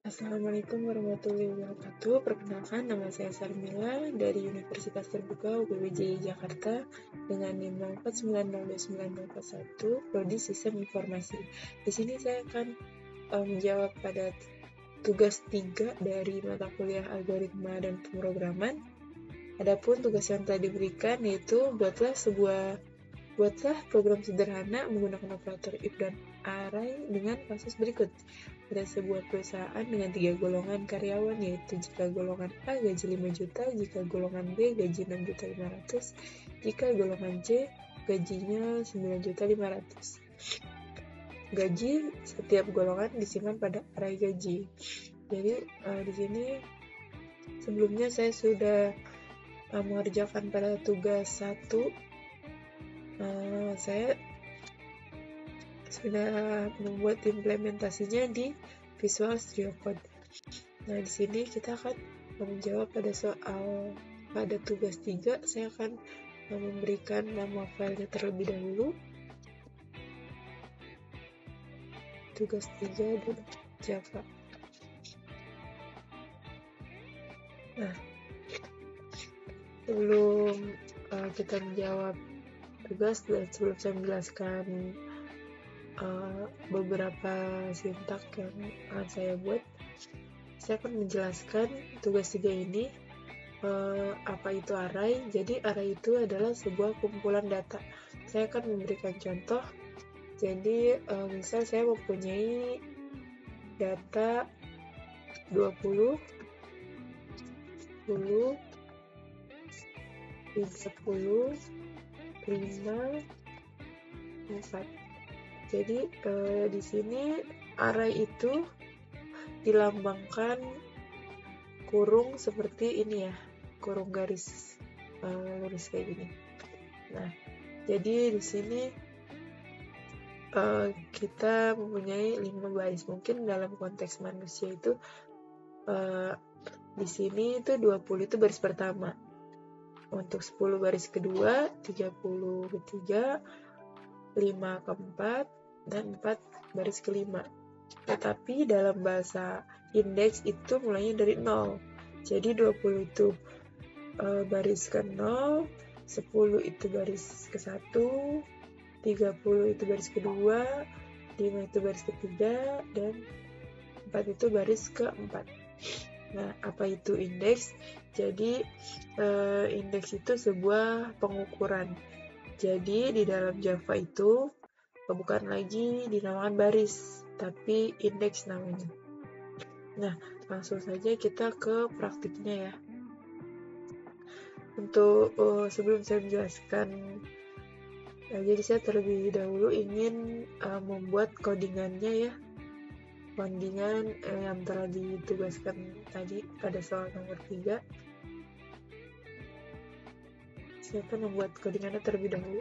Assalamualaikum warahmatullahi wabarakatuh. Perkenalkan, nama saya Sarmila dari Universitas Terbuka UPBJ Jakarta dengan NIM 04902941, Prodi Sistem Informasi. Di sini saya akan menjawab pada tugas 3 dari mata kuliah Algoritma dan Pemrograman. Adapun tugas yang telah diberikan yaitu buatlah program sederhana menggunakan operator if dan array dengan kasus berikut. Pada sebuah perusahaan dengan 3 golongan karyawan, yaitu jika golongan A gaji 5 juta, jika golongan B gaji 6.500.000, jika golongan C gajinya 9.500.000. Gaji setiap golongan disimpan pada array gaji. Jadi di sini sebelumnya saya sudah mengerjakan pada tugas 1. Saya sudah membuat implementasinya di Visual Studio Code. Nah, di sini kita akan menjawab pada tugas 3. Saya akan memberikan nama filenya terlebih dahulu. Tugas 3 dan Java. Nah, sebelum kita menjawab tugas dan sebelum saya menjelaskan beberapa sintak yang akan saya buat, saya akan menjelaskan tugas 3 ini apa itu array. Jadi array itu adalah sebuah kumpulan data. Saya akan memberikan contoh. Jadi misal saya mempunyai data 20, 10, 30, 5, 4. Jadi di sini array itu dilambangkan kurung seperti ini ya, kurung garis lurus kayak gini. Nah, jadi di sini kita mempunyai 5 baris. Mungkin dalam konteks manusia itu di sini itu 20 itu baris pertama. Untuk 10 baris kedua, 30 ketiga, 5 keempat, dan 4 baris kelima. Tetapi dalam bahasa indeks itu mulainya dari 0. Jadi 20 itu baris ke 0, 10 itu baris ke 1, 30 itu baris kedua, 5 itu baris ketiga, dan 4 itu baris keempat. Nah, apa itu indeks? Jadi indeks itu sebuah pengukuran. Jadi di dalam Java itu bukan lagi dinamakan baris, tapi indeks namanya. Nah, langsung saja kita ke praktiknya ya. Untuk sebelum saya menjelaskan, jadi saya terlebih dahulu ingin membuat codingannya ya. Codingan yang telah ditugaskan tadi pada soal nomor 3. Saya akan membuat codingannya terlebih dahulu.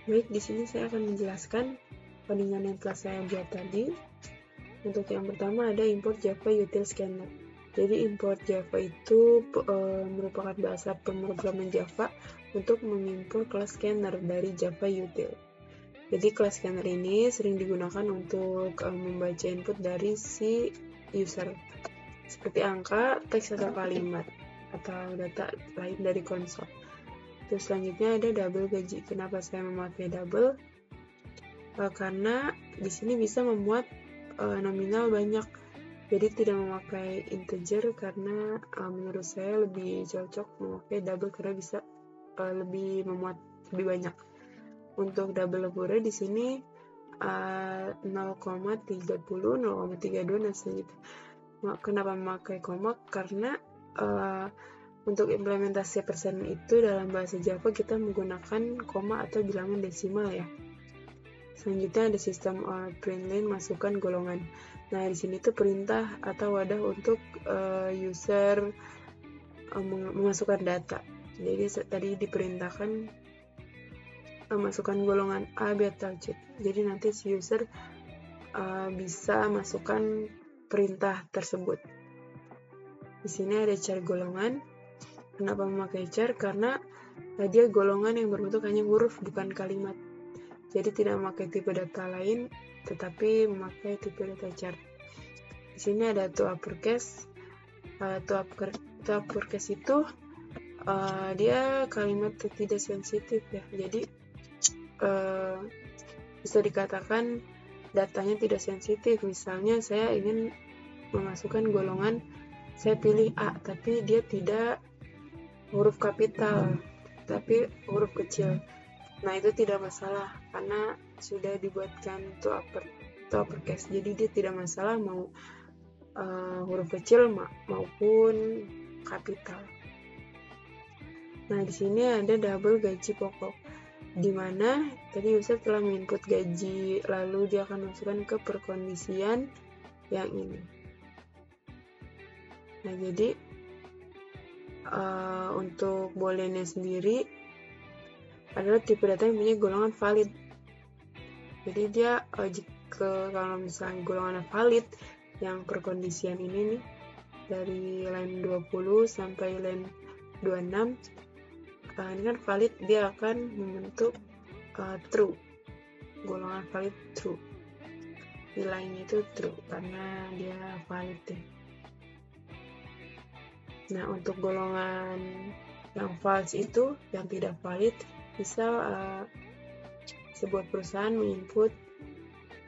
Baik, di sini saya akan menjelaskan codingan yang telah saya buat tadi. Untuk yang pertama ada import Java Util Scanner. Jadi import Java itu merupakan bahasa pemrograman Java untuk mengimport kelas scanner dari Java Util. Jadi kelas scanner ini sering digunakan untuk membaca input dari si user, seperti angka, teks atau kalimat, atau data lain dari konsol. Terus selanjutnya ada double gaji. Kenapa saya memakai double? Karena di sini bisa memuat nominal banyak, jadi tidak memakai integer karena menurut saya lebih cocok memakai double karena bisa lebih memuat lebih banyak. Untuk double lebure di sini 0,30, 0,32 dan selanjutnya. Kenapa memakai koma? Karena untuk implementasi persen itu dalam bahasa Java kita menggunakan koma atau bilangan desimal ya. Selanjutnya ada sistem print line masukkan golongan. Nah, di sini tuh perintah atau wadah untuk user memasukkan data. Jadi tadi diperintahkan masukkan golongan A, B, atau C. Jadi nanti si user bisa masukkan perintah tersebut. Di sini ada char golongan. Kenapa memakai char? Karena dia golongan yang berbentuk hanya huruf bukan kalimat. Jadi tidak memakai tipe data lain, tetapi memakai tipe data char. Di sini ada to uppercase. To uppercase itu dia kalimat tidak sensitif ya. Jadi bisa dikatakan datanya tidak sensitif. Misalnya saya ingin memasukkan golongan, saya pilih A, tapi dia tidak huruf kapital, tapi huruf kecil. Nah, itu tidak masalah karena sudah dibuatkan to uppercase. Jadi dia tidak masalah mau huruf kecil maupun kapital. Nah, di sini ada double gaji pokok, di mana tadi user telah menginput gaji, lalu dia akan masukkan ke perkondisian yang ini. Nah, jadi untuk booleannya sendiri adalah tipe data yang punya golongan valid. Jadi dia jika kalau misalnya golongannya valid, yang perkondisian ini nih dari line 20 sampai line 26, ini kan valid, dia akan membentuk true. Golongan valid true. Nilainya itu true karena dia valid ya. Nah, untuk golongan yang false itu, yang tidak valid, misal sebuah perusahaan menginput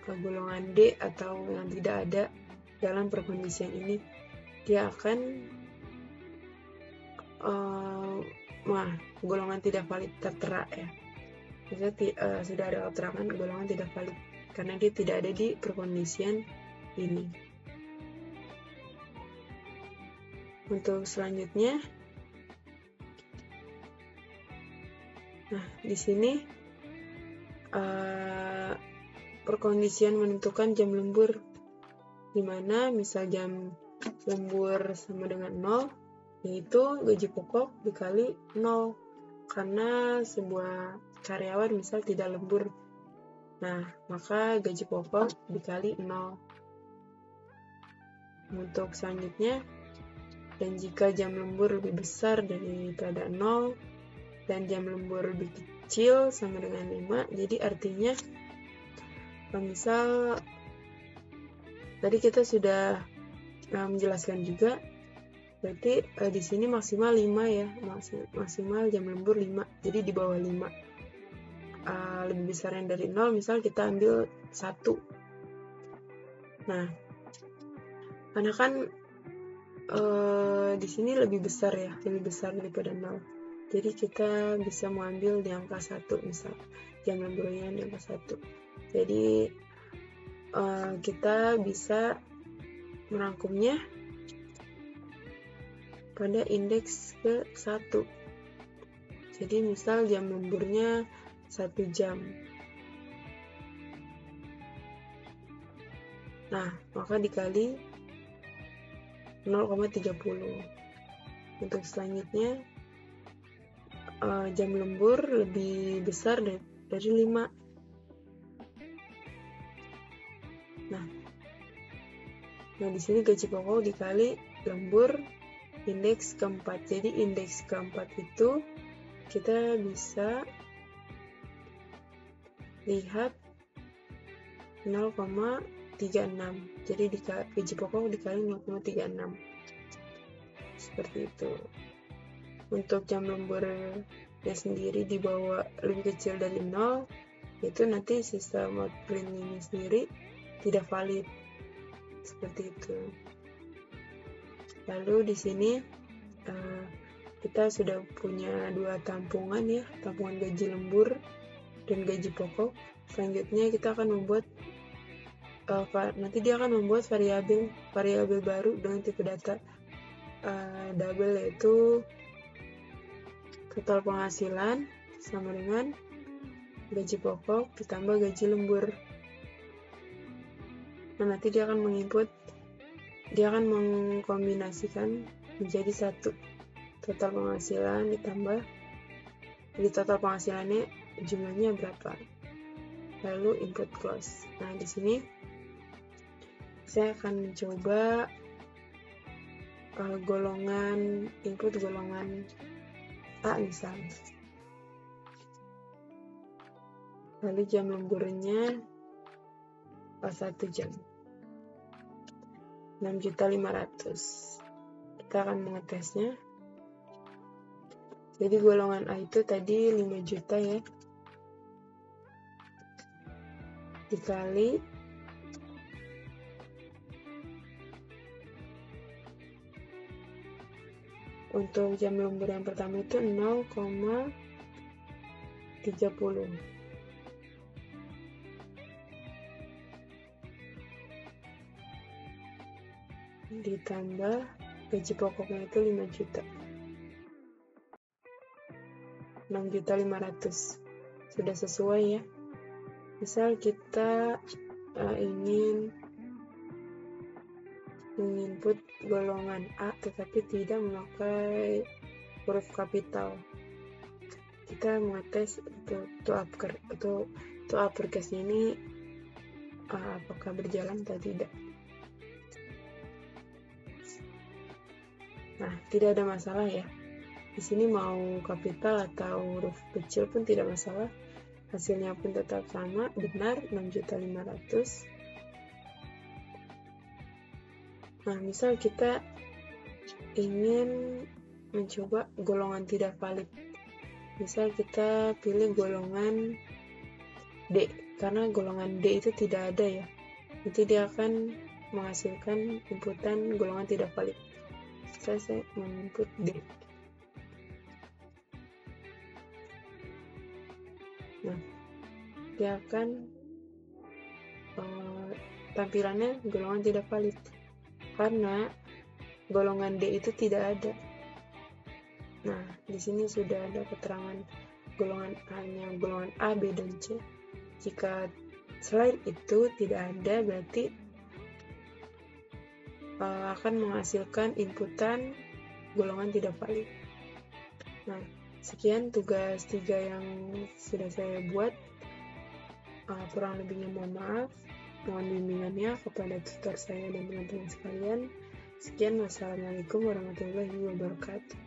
golongan D atau yang tidak ada dalam perkondisian ini, dia akan golongan tidak valid tertera ya. Misalnya sudah ada keterangan golongan tidak valid karena dia tidak ada di perkondisian ini. Untuk selanjutnya, nah di sini perkondisian menentukan jam lembur, dimana misal jam lembur sama dengan 0, yaitu gaji pokok dikali 0 karena sebuah karyawan misal tidak lembur. Nah, maka gaji pokok dikali 0. Untuk selanjutnya, dan jika jam lembur lebih besar daripada 0 dan jam lembur lebih kecil sama dengan 5, jadi artinya misal tadi kita sudah menjelaskan juga, berarti di sini maksimal 5 ya, maksimal jam lembur 5, jadi di bawah 5. Lebih besar yang dari 0, misal kita ambil 1. Nah, karena kan di sini lebih besar ya, lebih besar daripada 0. Jadi kita bisa mengambil di angka 1, misal jam lemburnya di angka 1. Jadi kita bisa merangkumnya pada indeks ke 1. Jadi misal jam lemburnya 1 jam. Nah, maka dikali 0,30. Untuk selanjutnya, jam lembur lebih besar dari 5. Nah, di sini gaji pokok dikali lembur indeks keempat. Jadi indeks keempat itu kita bisa lihat 0,36. Jadi gaji pokok dikali 0,36. Seperti itu. Untuk jam lemburnya sendiri dibawa lebih kecil dari 0, itu nanti sistem outprint ini sendiri tidak valid. Seperti itu. Lalu di sini kita sudah punya 2 tampungan ya, tampungan gaji lembur dan gaji pokok. Selanjutnya kita akan membuat nanti dia akan membuat variabel baru dengan tipe data double, yaitu total penghasilan sama dengan gaji pokok ditambah gaji lembur. Nah, nanti dia akan mengkombinasikan menjadi satu. Total penghasilan ditambah, di total penghasilannya jumlahnya berapa. Lalu input cost. Nah, di sini saya akan mencoba input golongan A misalnya. Lalu jam lemburnya 1 jam. 6.500.000. Kita akan mengetesnya. Jadi golongan A itu tadi 5 juta ya. Dikali untuk jam lembur yang pertama itu 0,30. Ditambah gaji pokoknya itu 5 juta. 6.500.000. Sudah sesuai ya. Misal kita ingin menginput golongan A tetapi tidak memakai huruf kapital. Kita mengetes to uppercase ini apakah berjalan atau tidak. Nah, tidak ada masalah ya. Di sini mau kapital atau huruf kecil pun tidak masalah. Hasilnya pun tetap sama, benar 6.500.000. Nah, misal kita ingin mencoba golongan tidak valid. Misal kita pilih golongan D, karena golongan D itu tidak ada ya. Nanti dia akan menghasilkan inputan golongan tidak valid. Saya menginput D. Nah, dia akan tampilannya golongan tidak valid karena golongan D itu tidak ada. Nah, di sini sudah ada keterangan golongan golongan A, B, dan C. Jika selain itu tidak ada, berarti akan menghasilkan inputan golongan tidak valid. Nah, sekian tugas 3 yang sudah saya buat. Kurang lebihnya mohon maaf. Mohon bimbingannya kepada tutor saya dan teman-teman sekalian. Sekian, wassalamualaikum warahmatullahi wabarakatuh.